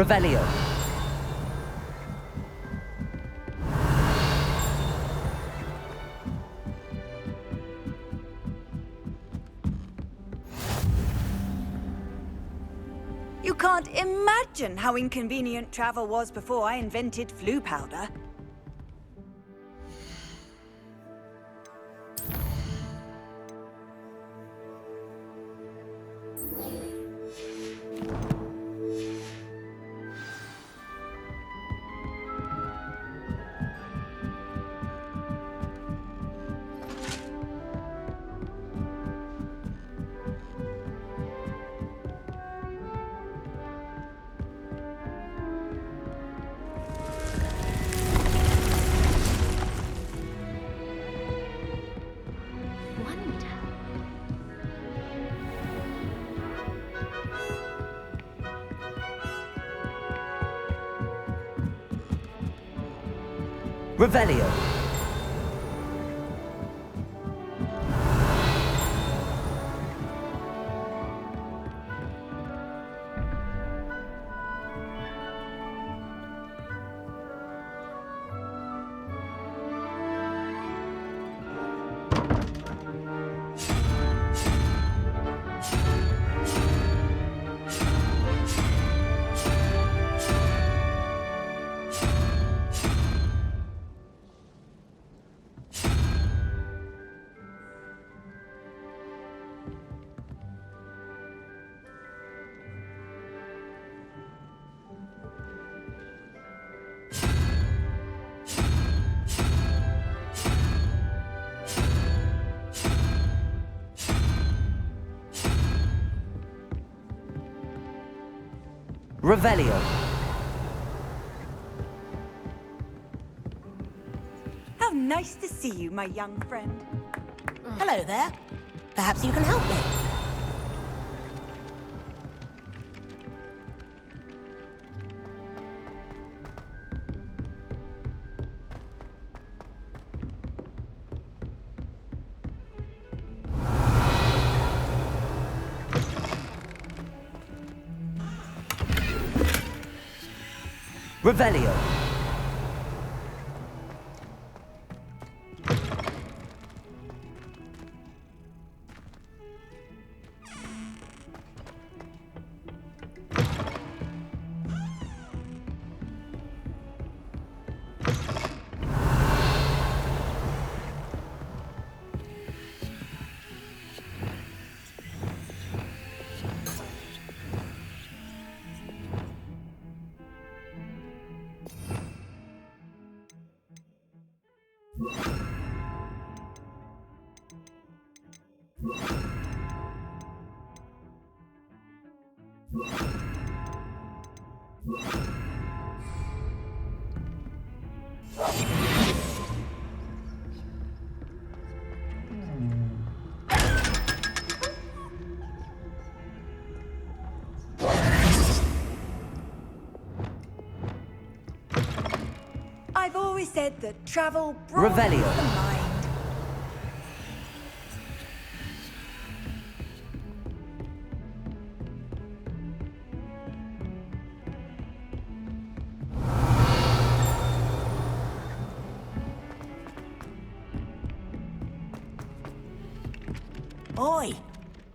Revelio. You can't imagine how inconvenient travel was before I invented flu powder. Revelio. Revelio. How nice to see you, my young friend. Hello there. Perhaps you can help me. Revelio. I've always said that travel broadens Revelio. the mind. Oi,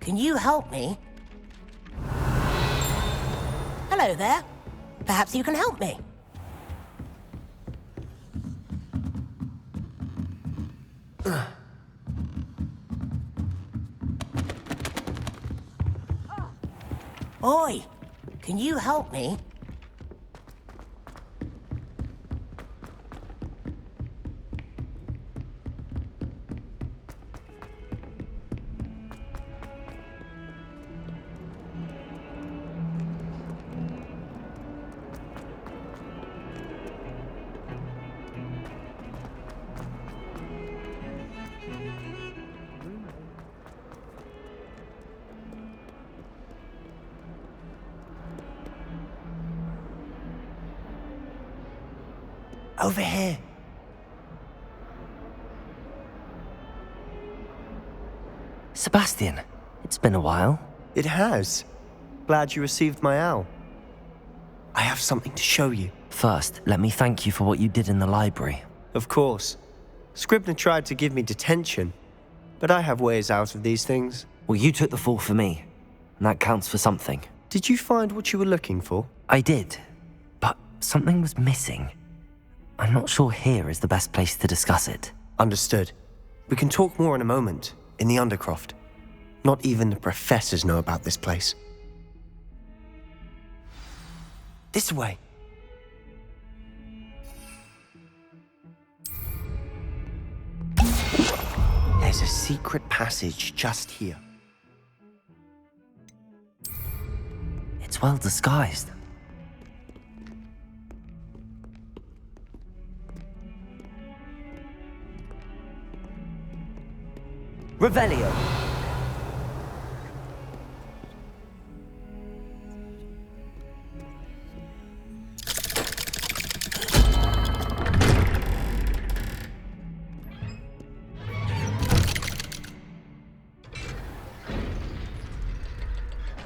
can you help me? Hello there. Perhaps you can help me. Oi, can you help me? Over here. Sebastian, it's been a while. It has. Glad you received my owl. I have something to show you. First, let me thank you for what you did in the library. Of course. Scribner tried to give me detention, but I have ways out of these things. Well, you took the fall for me, and that counts for something. Did you find what you were looking for? I did, but something was missing. I'm not sure here is the best place to discuss it. Understood. We can talk more in a moment, in the Undercroft. Not even the professors know about this place. This way. There's a secret passage just here. It's well disguised. Revelio.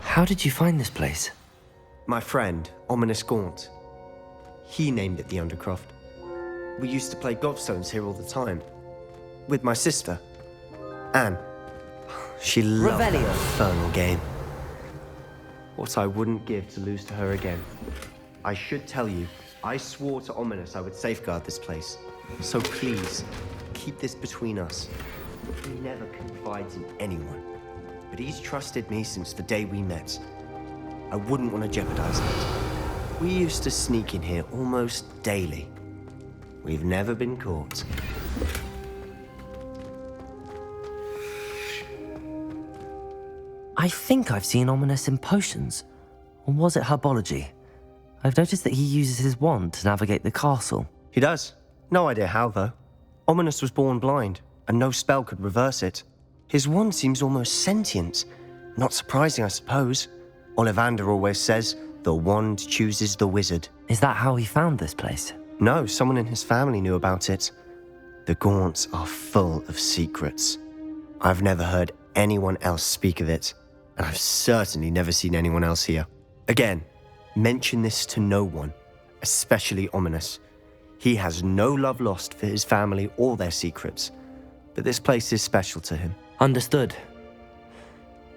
How did you find this place? My friend, Ominous Gaunt. He named it the Undercroft. We used to play gobstones here all the time. With my sister, Anne. She loved that Revelio. infernal game. What I wouldn't give to lose to her again. I should tell you, I swore to Ominous I would safeguard this place. So please, keep this between us. He never confides in anyone. But he's trusted me since the day we met. I wouldn't want to jeopardize it. We used to sneak in here almost daily. We've never been caught. I think I've seen Ominous in potions. Or was it herbology? I've noticed that he uses his wand to navigate the castle. He does. No idea how, though. Ominous was born blind, and no spell could reverse it. His wand seems almost sentient. Not surprising, I suppose. Ollivander always says, the wand chooses the wizard. Is that how he found this place? No, someone in his family knew about it. The Gaunts are full of secrets. I've never heard anyone else speak of it, and I've certainly never seen anyone else here. Again, mention this to no one, especially Ominous. He has no love lost for his family or their secrets, but this place is special to him. Understood.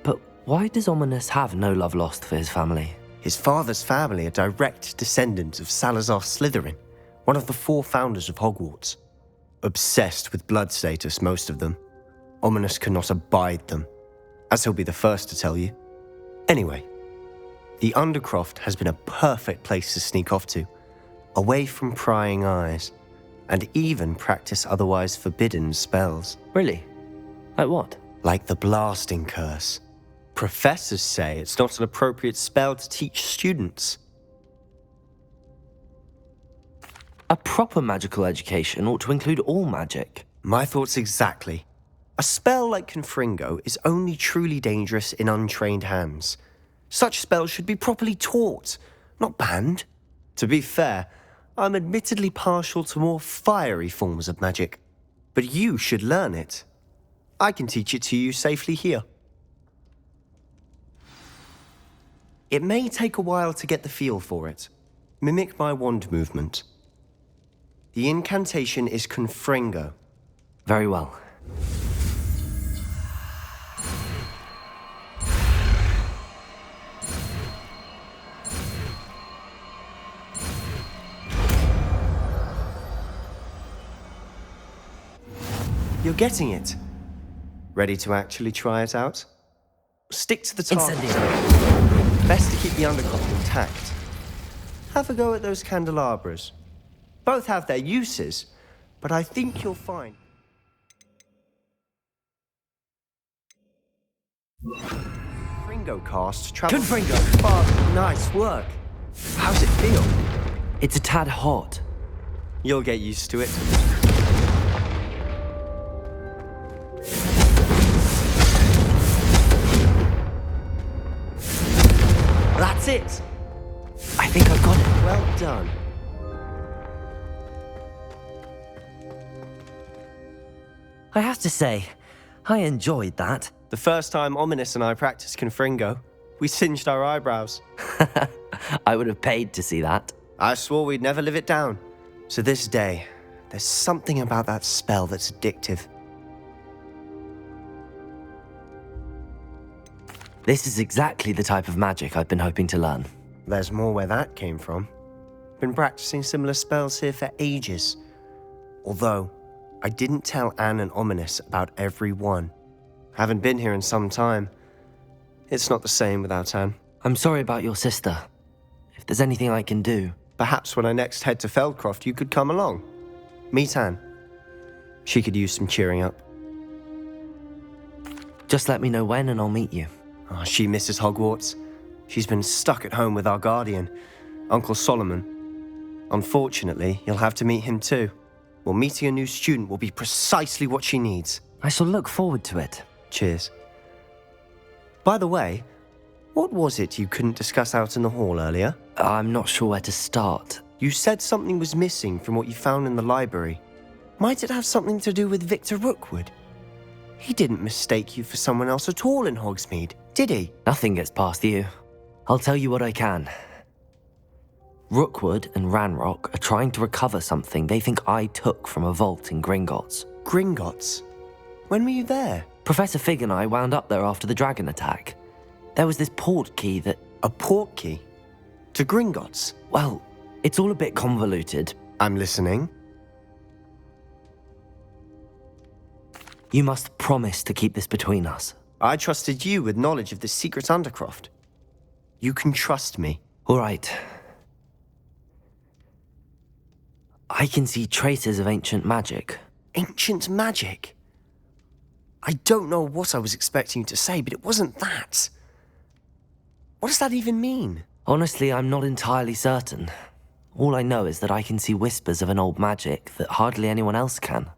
But why does Ominous have no love lost for his family? His father's family are direct descendants of Salazar Slytherin, one of the 4 founders of Hogwarts. Obsessed with blood status, most of them. Ominous cannot abide them, as he'll be the first to tell you. Anyway, the Undercroft has been a perfect place to sneak off to, away from prying eyes, and even practice otherwise forbidden spells. Really? Like what? Like the blasting curse. Professors say it's not an appropriate spell to teach students. A proper magical education ought to include all magic. My thoughts exactly. A spell like Confringo is only truly dangerous in untrained hands. Such spells should be properly taught, not banned. To be fair, I'm admittedly partial to more fiery forms of magic. But you should learn it. I can teach it to you safely here. It may take a while to get the feel for it. Mimic my wand movement. The incantation is Confringo. Very well. You're getting it. Ready to actually try it out? Stick to the target. Incendio. Best to keep the Undercroft intact. Have a go at those candelabras. Both have their uses, but I think you'll find... Confringo cast travels... Confringo! Far. Nice work. How's it feel? It's a tad hot. You'll get used to it. That's it. I think I've got it. Well done. I have to say, I enjoyed that. The first time Ominous and I practiced Confringo, We singed our eyebrows. I would have paid to see that. I swore we'd never live it down. So this day, there's something about that spell that's addictive. This is exactly the type of magic I've been hoping to learn. There's more where that came from. Been practicing similar spells here for ages. Although, I didn't tell Anne and Ominous about every one. Haven't been here in some time. It's not the same without Anne. I'm sorry about your sister. If there's anything I can do... Perhaps when I next head to Feldcroft, you could come along. Meet Anne. She could use some cheering up. Just let me know when and I'll meet you. Oh, she misses Hogwarts. She's been stuck at home with our guardian, Uncle Solomon. Unfortunately, you'll have to meet him too. Well, meeting a new student will be precisely what she needs. I shall look forward to it. Cheers. By the way, what was it you couldn't discuss out in the hall earlier? I'm not sure where to start. You said something was missing from what you found in the library. Might it have something to do with Victor Rookwood? He didn't mistake you for someone else at all in Hogsmeade, did he? Nothing gets past you. I'll tell you what I can. Rookwood and Ranrock are trying to recover something they think I took from a vault in Gringotts. Gringotts? When were you there? Professor Fig and I wound up there after the dragon attack. There was this port key that... A port key? To Gringotts? Well, it's all a bit convoluted. I'm listening. You must promise to keep this between us. I trusted you with knowledge of the secret Undercroft. You can trust me. All right. I can see traces of ancient magic. Ancient magic? I don't know what I was expecting you to say, but it wasn't that. What does that even mean? Honestly, I'm not entirely certain. All I know is that I can see whispers of an old magic that hardly anyone else can.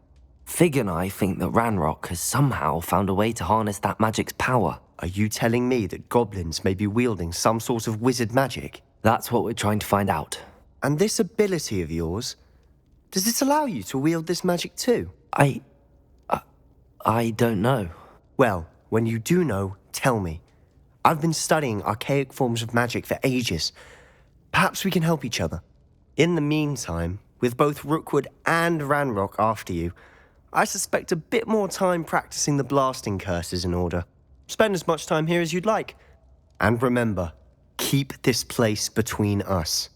Fig and I think that Ranrock has somehow found a way to harness that magic's power. Are you telling me that goblins may be wielding some sort of wizard magic? That's what we're trying to find out. And this ability of yours, does it allow you to wield this magic too? I don't know. Well, when you do know, tell me. I've been studying archaic forms of magic for ages. Perhaps we can help each other. In the meantime, with both Rookwood and Ranrock after you, I suspect a bit more time practicing the blasting curse is in order. Spend as much time here as you'd like. And remember, keep this place between us.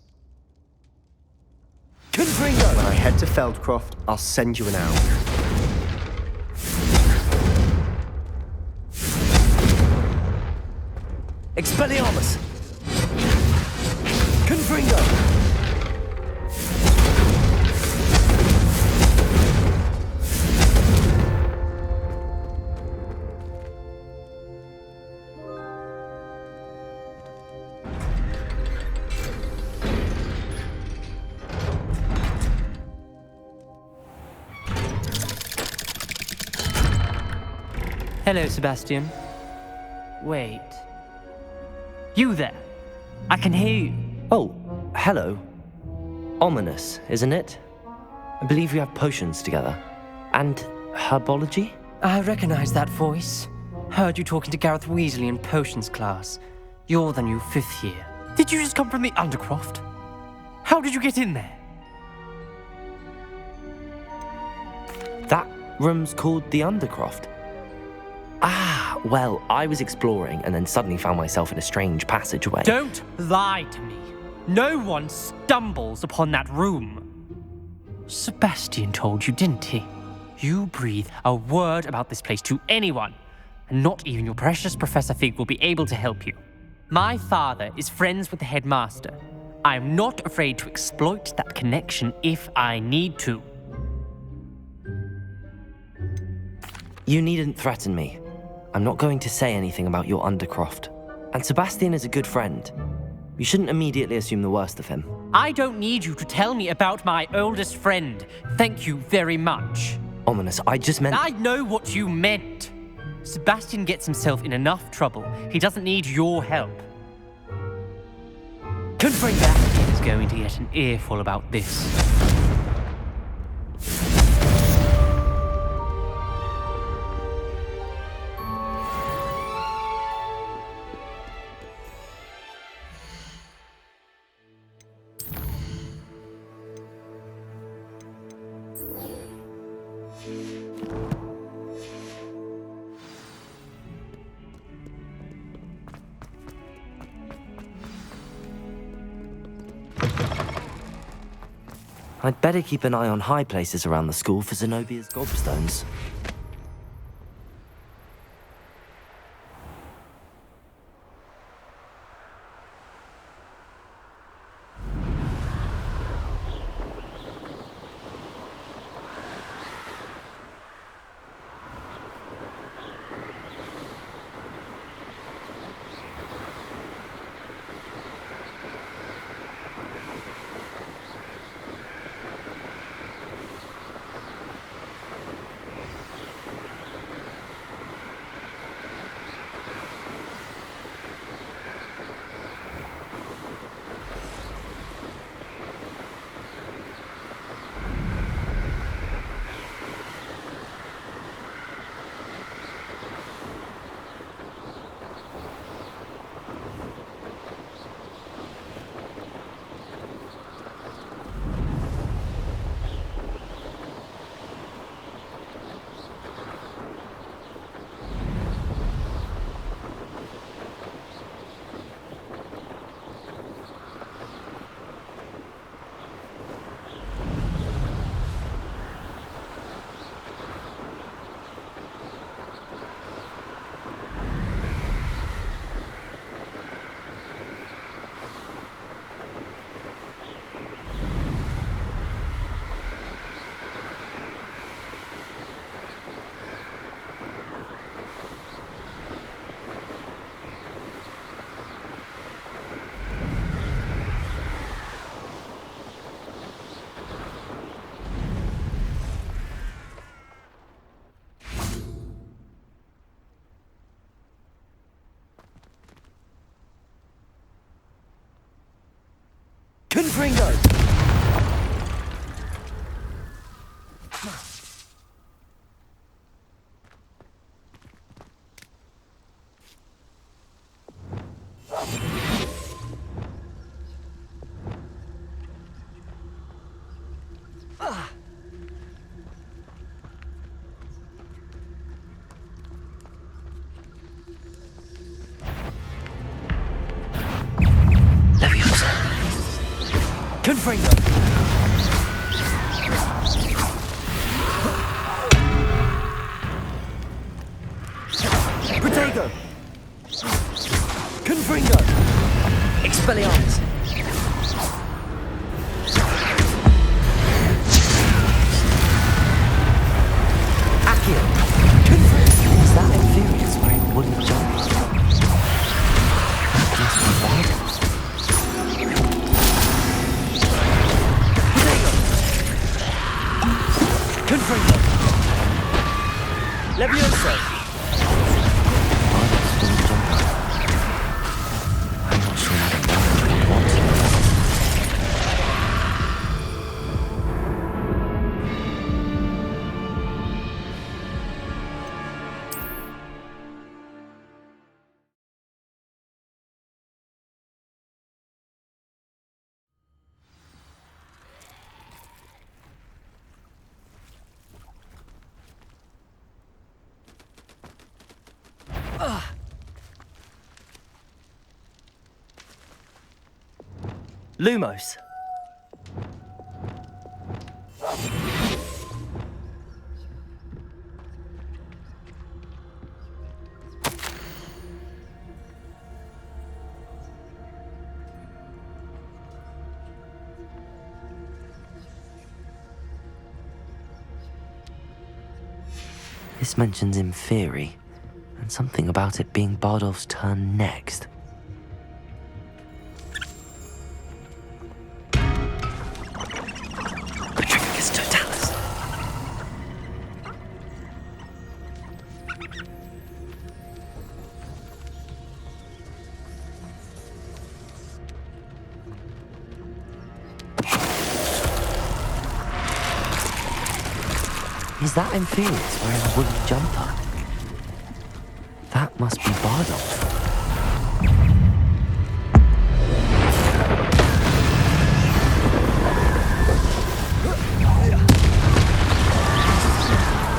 Confringo! When I head to Feldcroft, I'll send you an owl. Expelliarmus! Confringo! Hello, Sebastian. Wait. You there? I can hear you. Oh, hello. Ominous, isn't it? I believe we have potions together. And herbology? I recognize that voice. Heard you talking to Gareth Weasley in potions class. You're the new 5th year. Did you just come from the Undercroft? How did you get in there? That room's called the Undercroft. Ah, well, I was exploring and then suddenly found myself in a strange passageway. Don't lie to me. No one stumbles upon that room. Sebastian told you, didn't he? You breathe a word about this place to anyone, and not even your precious Professor Fig will be able to help you. My father is friends with the headmaster. I am not afraid to exploit that connection if I need to. You needn't threaten me. I'm not going to say anything about your Undercroft. And Sebastian is a good friend. You shouldn't immediately assume the worst of him. I don't need you to tell me about my oldest friend. Thank you very much. Ominous, I just meant... I know what you meant. Sebastian gets himself in enough trouble. He doesn't need your help. Confringo! Sebastian is going to get an earful about this. I'd better keep an eye on high places around the school for Zenobia's gobstones. Confringo! Confringo! Protego! Confringo! Expelliarmus! Accio! Confringo! Is that Inferius wearing wooden jump? That must be bad. Confringo! Levioso! I'm not sure what. Lumos. This mentions Inferi, and something about it being Bardolph's turn next. Is that Inferius wearing a wooden jumper? That must be Bardolph.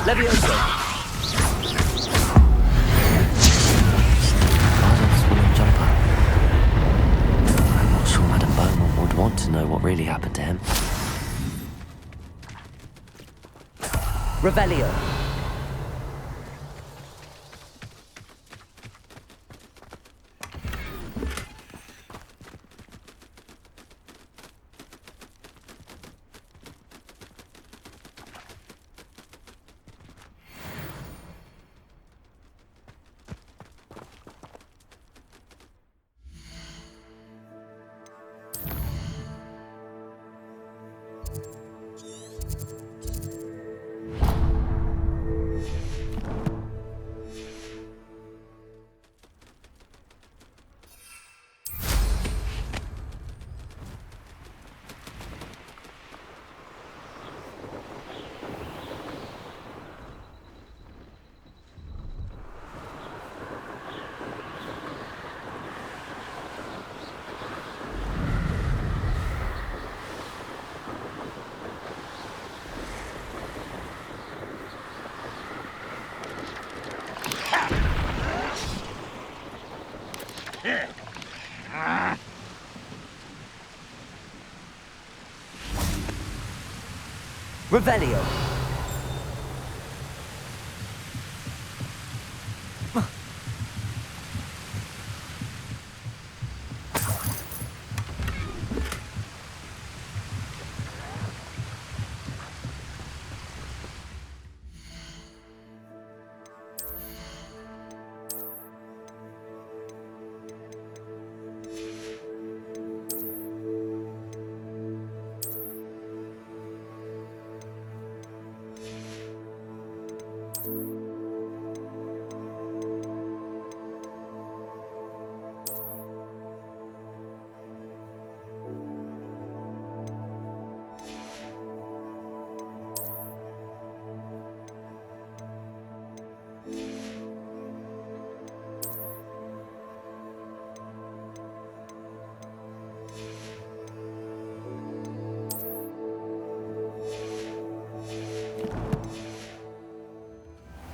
Levioso! Bardolph's wooden jumper. I'm not sure Madame Beaumont would want to know what really happened to him. Revelio. Revelio.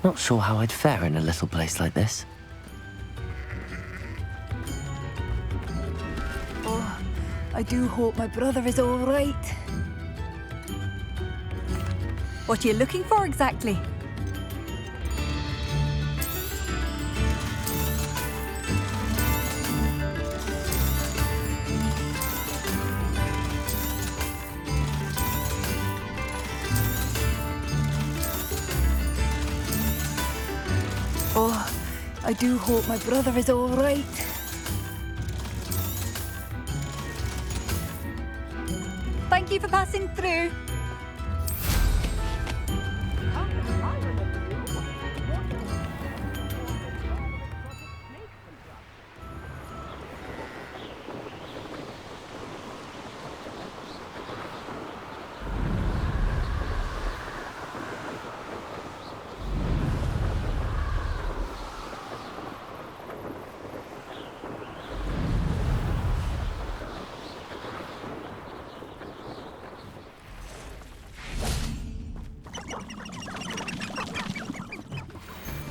Not sure how I'd fare in a little place like this. Oh, I do hope my brother is all right. What are you looking for exactly? Oh, I do hope my brother is all right. Thank you for passing through.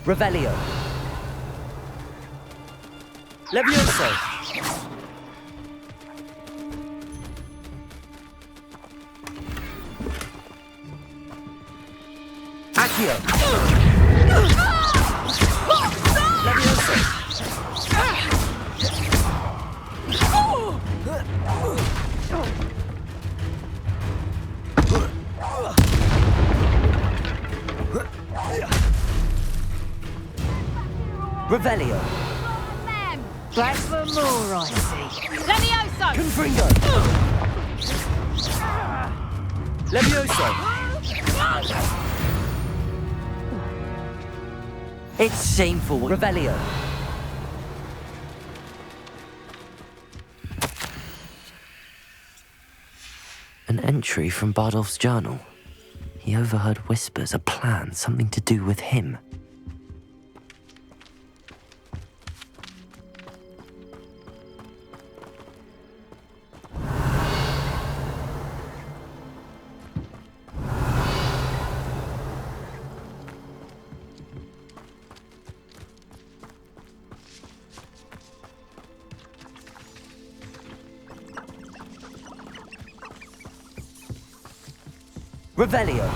Revelio. Levioso. Accio. Levioso. Revelio. Back for more, I see. Levioso! Confringo. Levioso. It's shameful. Revelio. An entry from Bardolph's journal. He overheard whispers, a plan, something to do with him. Revelio.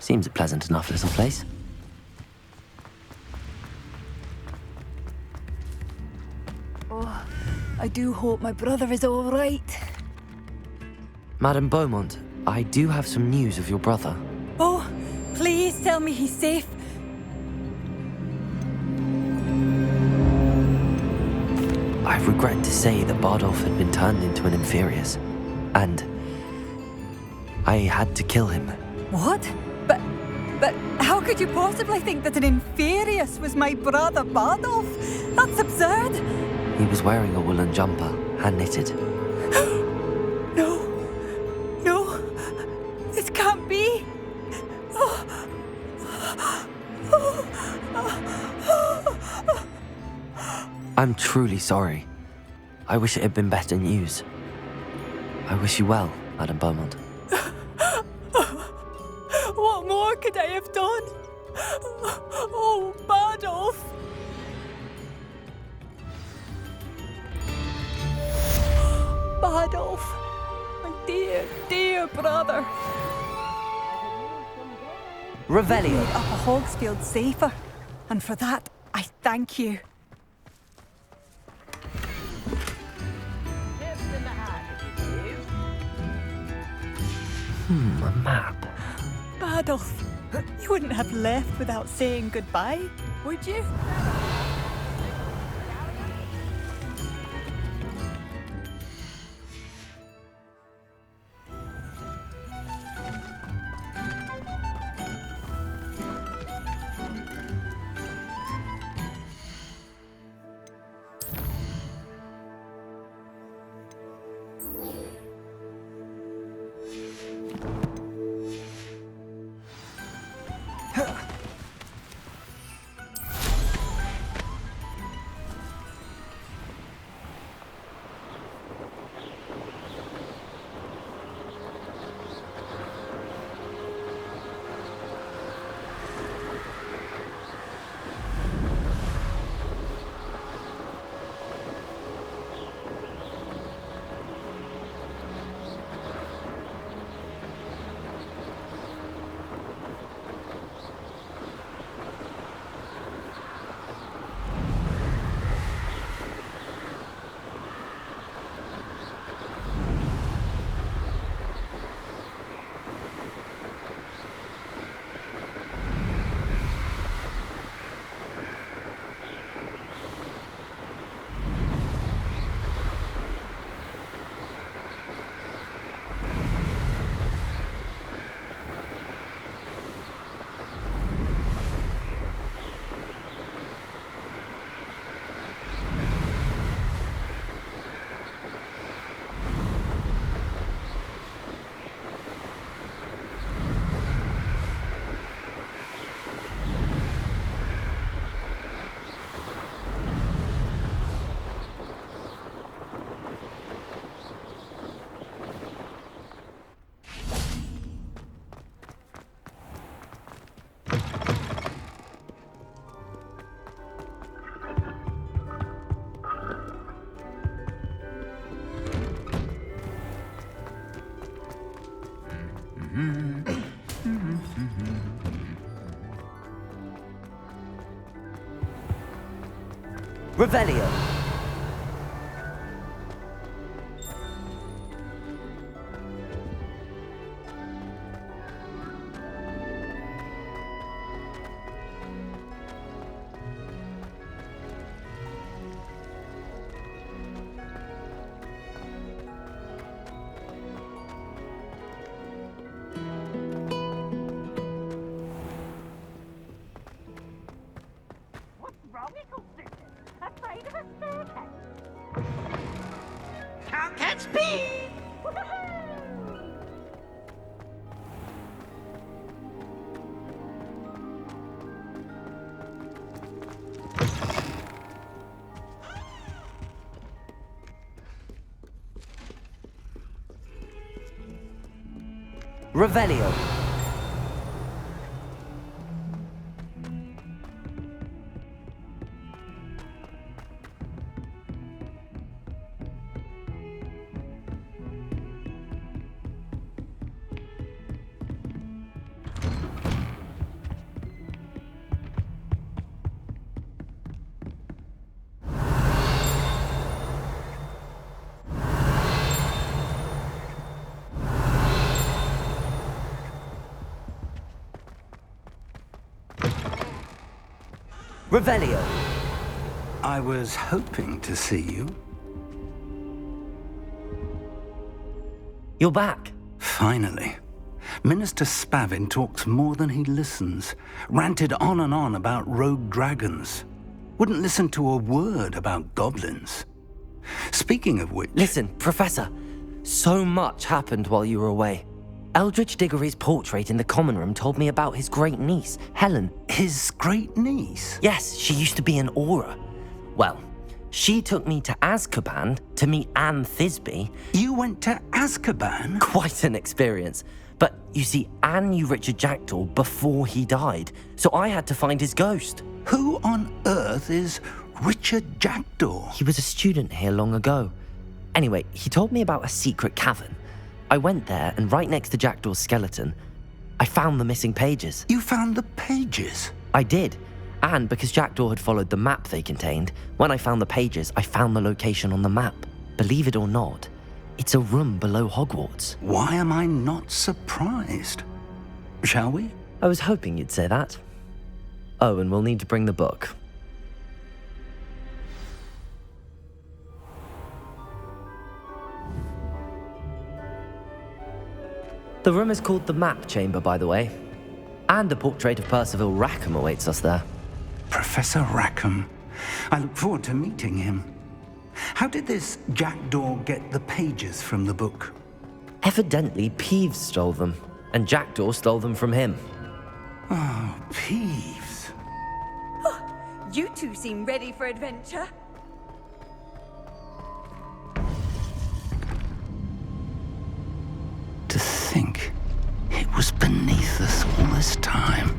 Seems a pleasant enough little place. Oh, I do hope my brother is all right. Madame Beaumont, I do have some news of your brother. Oh, please tell me he's safe. I regret to say that Bardolph had been turned into an Inferius, and I had to kill him. What? But how could you possibly think that an Inferius was my brother Bardolph? That's absurd. He was wearing a woolen jumper, hand-knitted. No. No. This can't be. I'm truly sorry. I wish it had been better news. I wish you well, Madame Beaumont. What more could I have done? Oh, Bardolph. Bardolph. My dear, dear brother. Revelio. Made Upper Hogsfield safer. And for that, I thank you. A map. Bardolph, you wouldn't have left without saying goodbye, would you? Revelio. Can't catch me! Revelio. Revelio. I was hoping to see you. You're back. Finally. Minister Spavin talks more than he listens. Ranted on and on about rogue dragons. Wouldn't listen to a word about goblins. Speaking of which... Listen, Professor. So much happened while you were away. Eldridge Diggory's portrait in the common room told me about his great niece, Helen. His great niece? Yes, she used to be an Auror. Well, she took me to Azkaban to meet Anne Thisbe. You went to Azkaban? Quite an experience. But you see, Anne knew Richard Jackdaw before he died, so I had to find his ghost. Who on earth is Richard Jackdaw? He was a student here long ago. Anyway, he told me about a secret cavern. I went there, and right next to Jackdaw's skeleton, I found the missing pages. You found the pages? I did. And because Jackdaw had followed the map they contained, when I found the pages, I found the location on the map. Believe it or not, it's a room below Hogwarts. Why am I not surprised? Shall we? I was hoping you'd say that. Oh, and we'll need to bring the book. The room is called the Map Chamber, by the way. And a portrait of Percival Rackham awaits us there. Professor Rackham. I look forward to meeting him. How did this Jackdaw get the pages from the book? Evidently, Peeves stole them, and Jackdaw stole them from him. Oh, Peeves. You two seem ready for adventure. To think it was beneath us all this time.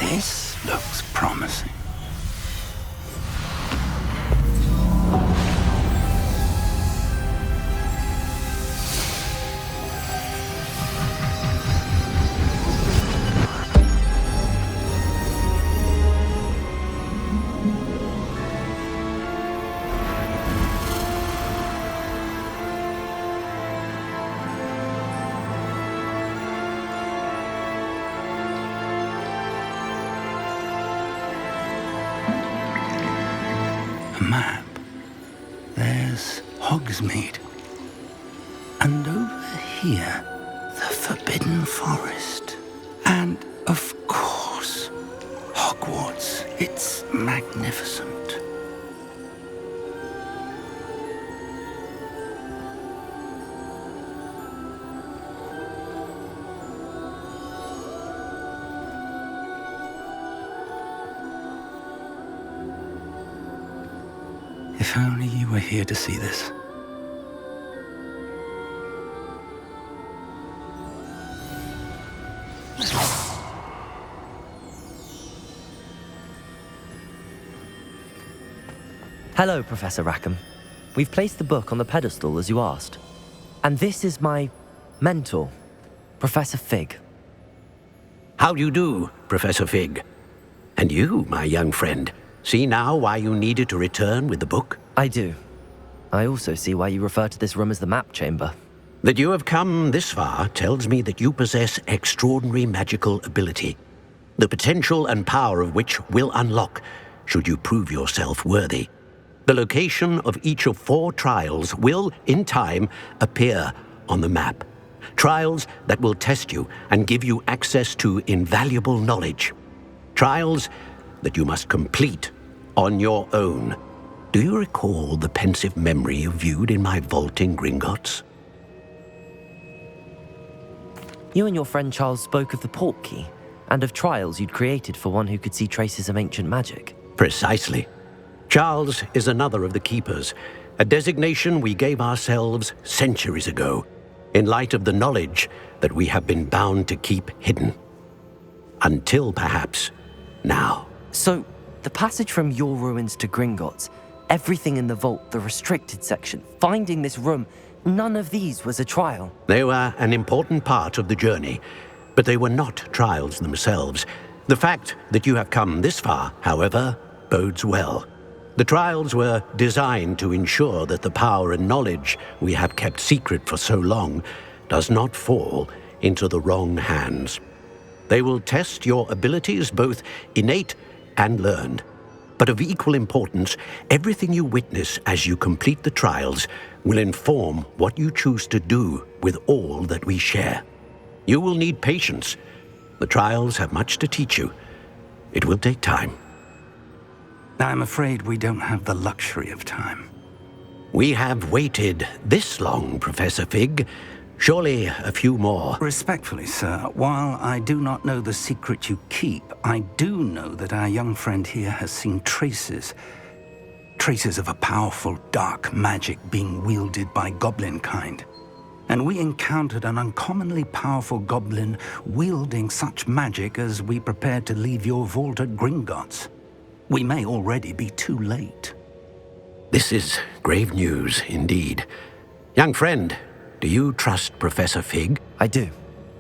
This looks promising. Map. There's Hogsmeade. And over here, the Forbidden Forest. And, of course, Hogwarts. It's magnificent. If only you were here to see this. Hello, Professor Rackham. We've placed the book on the pedestal as you asked. And this is my mentor, Professor Fig. How do you do, Professor Fig? And you, my young friend, see now why you needed to return with the book? I do. I also see why you refer to this room as the Map Chamber. That you have come this far tells me that you possess extraordinary magical ability, the potential and power of which will unlock should you prove yourself worthy. The location of each of 4 trials will, in time, appear on the map. Trials that will test you and give you access to invaluable knowledge. Trials that you must complete on your own. Do you recall the pensive memory you viewed in my vault in Gringotts? You and your friend Charles spoke of the Portkey and of trials you'd created for one who could see traces of ancient magic. Precisely. Charles is another of the Keepers, a designation we gave ourselves centuries ago, in light of the knowledge that we have been bound to keep hidden. Until, perhaps, now. So, the passage from your ruins to Gringotts, everything in the vault, the restricted section, finding this room, none of these was a trial. They were an important part of the journey, but they were not trials themselves. The fact that you have come this far, however, bodes well. The trials were designed to ensure that the power and knowledge we have kept secret for so long does not fall into the wrong hands. They will test your abilities, both innate and learned. But of equal importance, everything you witness as you complete the trials will inform what you choose to do with all that we share. You will need patience. The trials have much to teach you. It will take time. I'm afraid we don't have the luxury of time. We have waited this long, Professor Fig. Surely a few more. Respectfully, sir, while I do not know the secret you keep, I do know that our young friend here has seen traces of a powerful dark magic being wielded by goblin kind. And we encountered an uncommonly powerful goblin wielding such magic as we prepared to leave your vault at Gringotts. We may already be too late. This is grave news indeed. Young friend, do you trust Professor Fig? I do.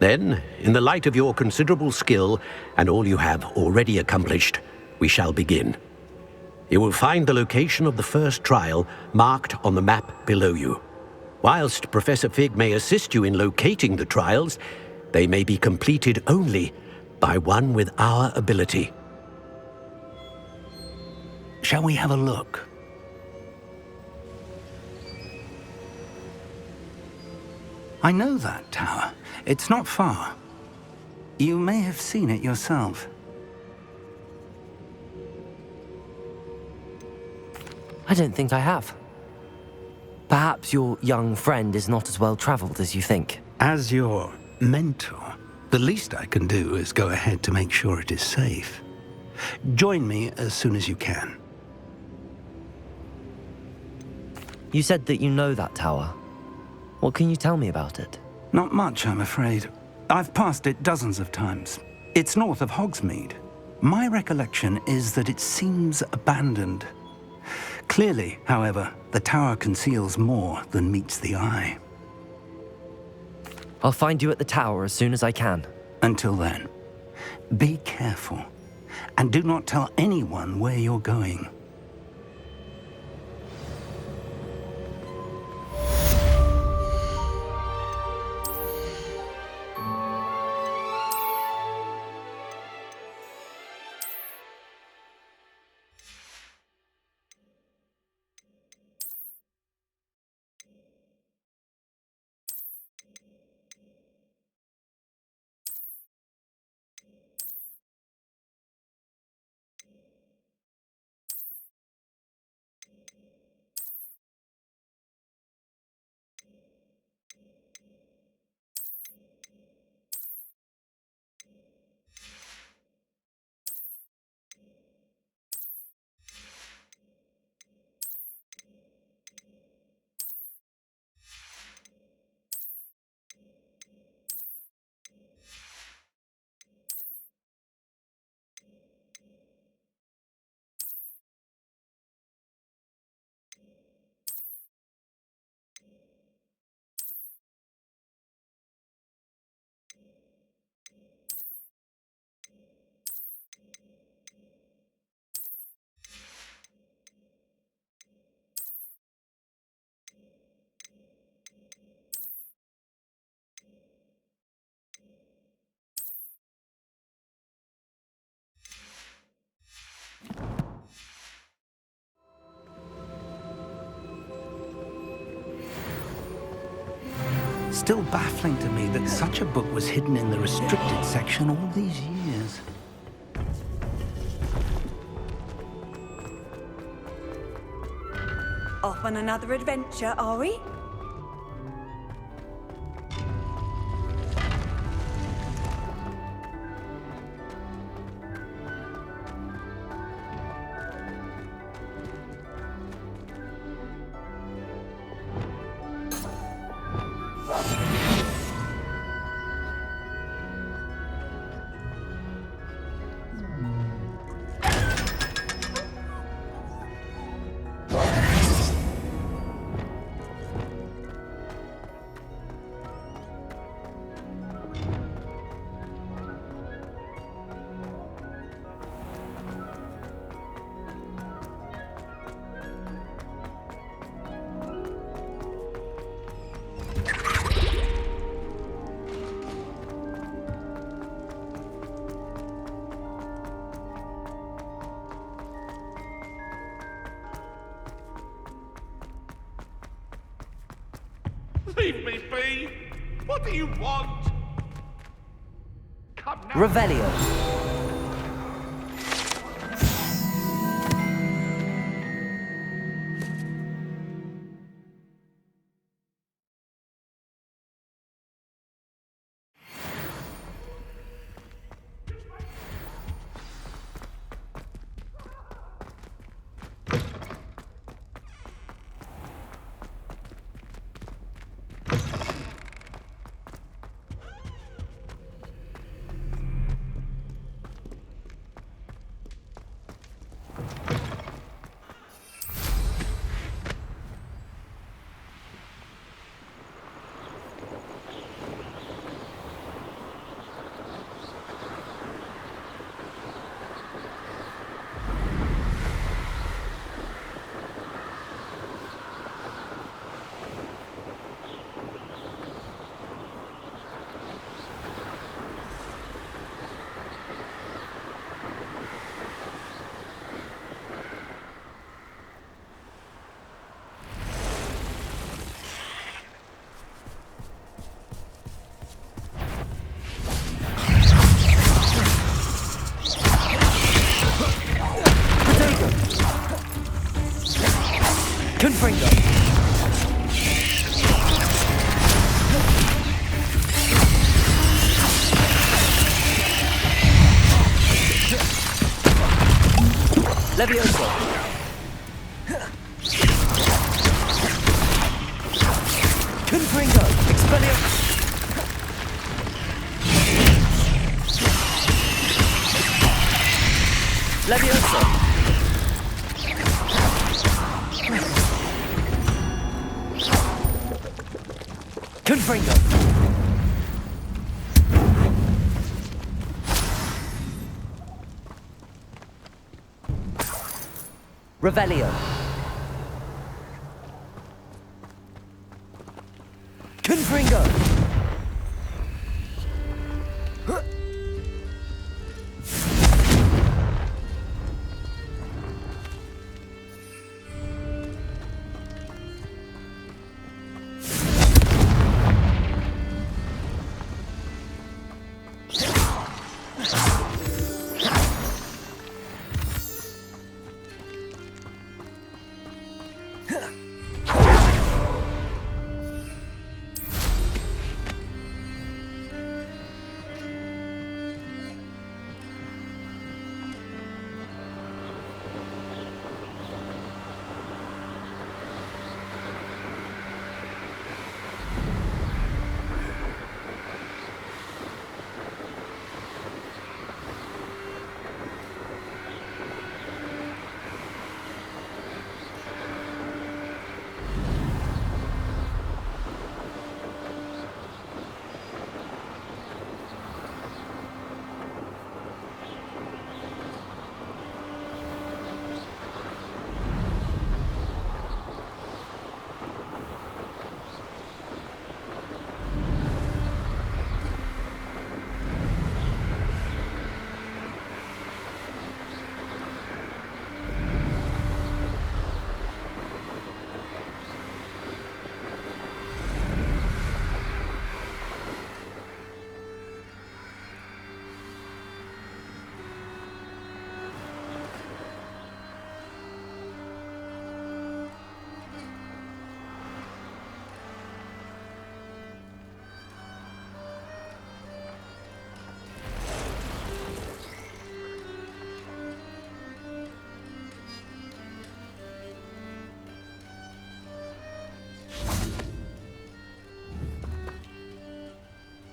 Then, in the light of your considerable skill and all you have already accomplished, we shall begin. You will find the location of the first trial marked on the map below you. Whilst Professor Fig may assist you in locating the trials, they may be completed only by one with our ability. Shall we have a look? I know that tower. It's not far. You may have seen it yourself. I don't think I have. Perhaps your young friend is not as well traveled as you think. As your mentor, the least I can do is go ahead to make sure it is safe. Join me as soon as you can. You said that you know that tower. What can you tell me about it? Not much, I'm afraid. I've passed it dozens of times. It's north of Hogsmeade. My recollection is that it seems abandoned. Clearly, however, the tower conceals more than meets the eye. I'll find you at the tower as soon as I can. Until then, be careful, and do not tell anyone where you're going. Still baffling to me that such a book was hidden in the restricted section all these years. Off on another adventure, are we? Leave me be! What do you want? Come now! Revelio. Confringo. Levioso. Confringo. Expelliarmus. Levioso. Confringo. Revelio. Confringo.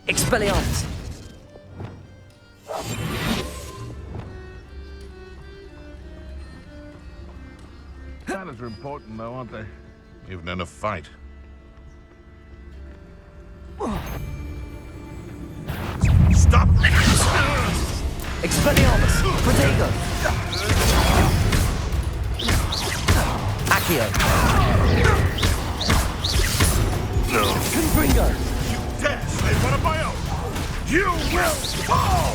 Expelliarmus. Planners are important, though, aren't they? Even in a fight. Stop! Expelliarmus. Protego. Accio. Confringo. Dare say one of my own! You will fall!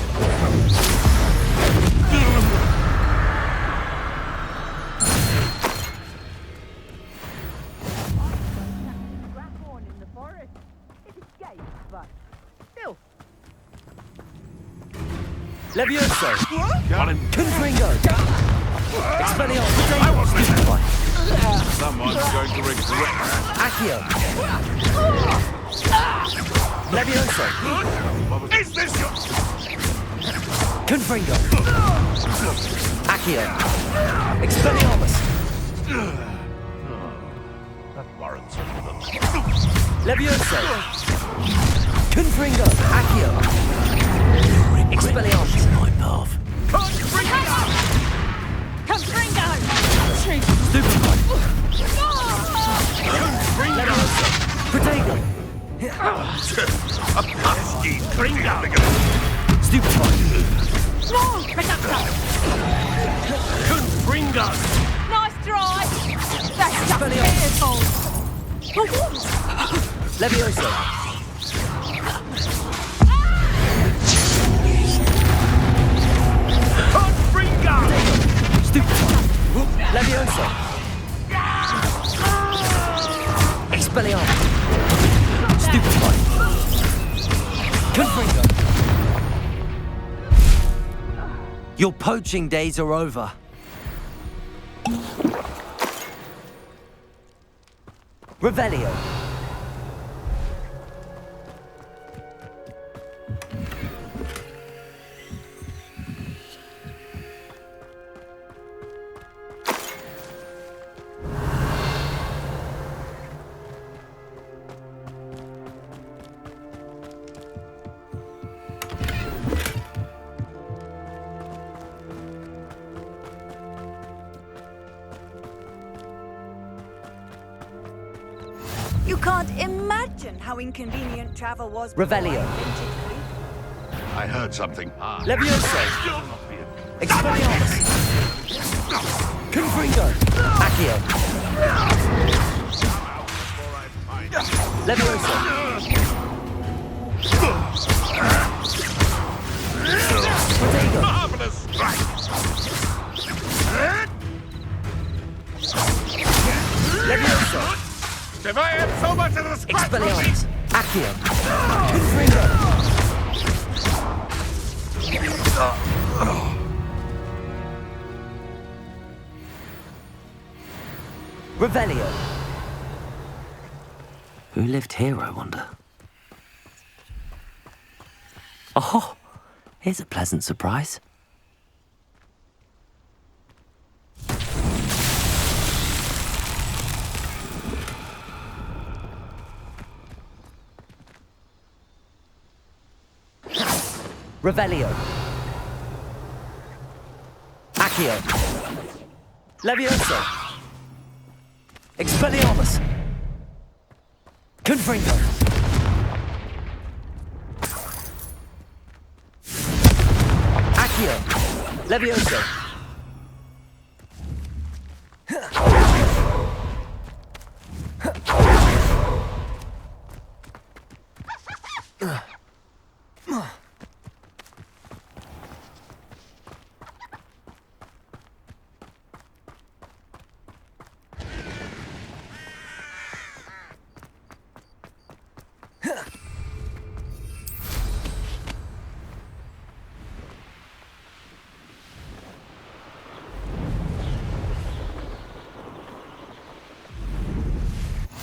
In the forest. Levioso! Got him. Confringo! Expelliarmus! I wasn't there. Someone's going to regret that. Accio! Levioso! Is this your... Confringo! Accio! Expelliarmus! That warrants a look. Levioso! Confringo! Accio! Expelliarmus! My path. Confringo! Stupefy! Levioso! Protego! A pesky Confringo. Stupefy! Confringo. Nice try! That's just fearful! Levioso! Confringo. Stupefy! Levioso! Expelliarmus! Stupefy! Confringo! Your poaching days are over. Revelio. You can't imagine how inconvenient travel was before Revelio. I invented you. I heard something. Levioso! Expelliarmus! Confringo! Accio! Levioso! Protego! Marvelous strike. Levioso! If I had so much of the scratch from Expelliarmus! Accio! Confringo! Revelio. Who lived here, I wonder? Oh, here's a pleasant surprise. Revelio. Accio. Levioso. Expelliarmus. Confringo. Accio. Levioso.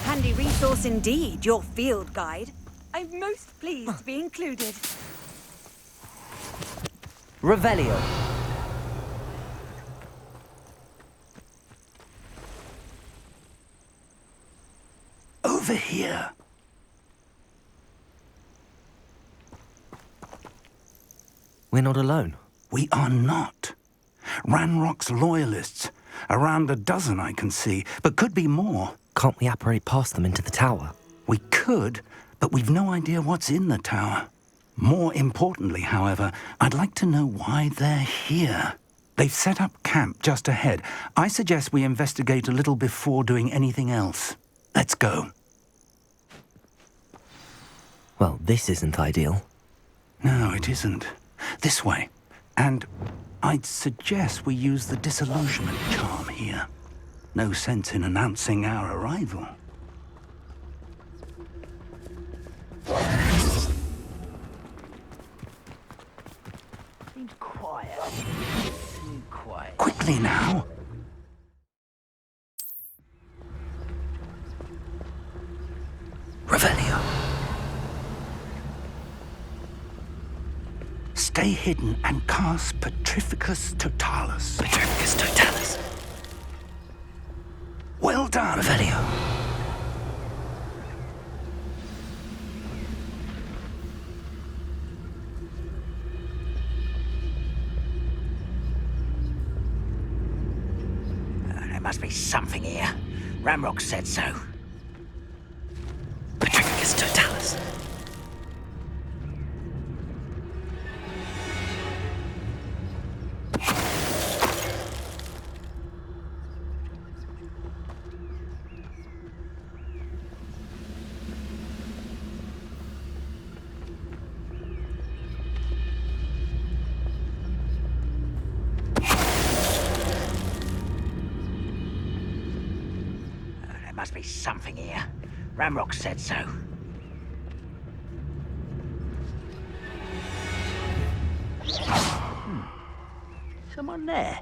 Handy resource indeed, your field guide. I'm most pleased to be included. Revelio. Over here. We're not alone. We are not. Ranrock's loyalists. Around a dozen I can see, but could be more. Can't we apparate past them into the tower? We could, but we've no idea what's in the tower. More importantly, however, I'd like to know why they're here. They've set up camp just ahead. I suggest we investigate a little before doing anything else. Let's go. Well, this isn't ideal. No, it isn't. This way. And I'd suggest we use the disillusionment charm here. No sense in announcing our arrival. Seems Quickly now. Revelio. Stay hidden and cast Petrificus Totalis. Petrificus Totalis. Well done. Revelio. There must be something here. Ramrock said so. Petrificus Totalis. There must be something here. Ramrock said so. Someone there.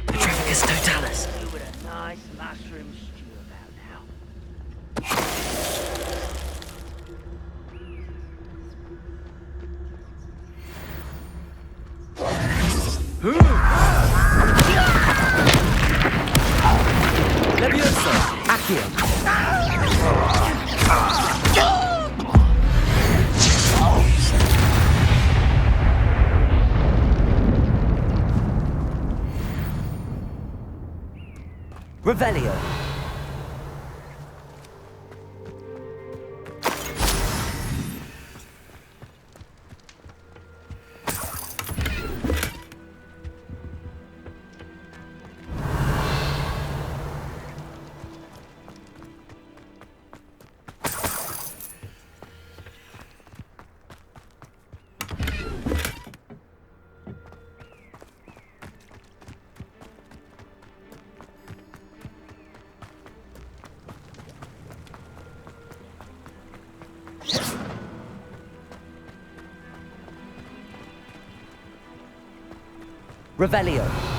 Petrificus Totalis. You with a nice mushroom stew about now. Levioso. Accio. Revelio. Revelio.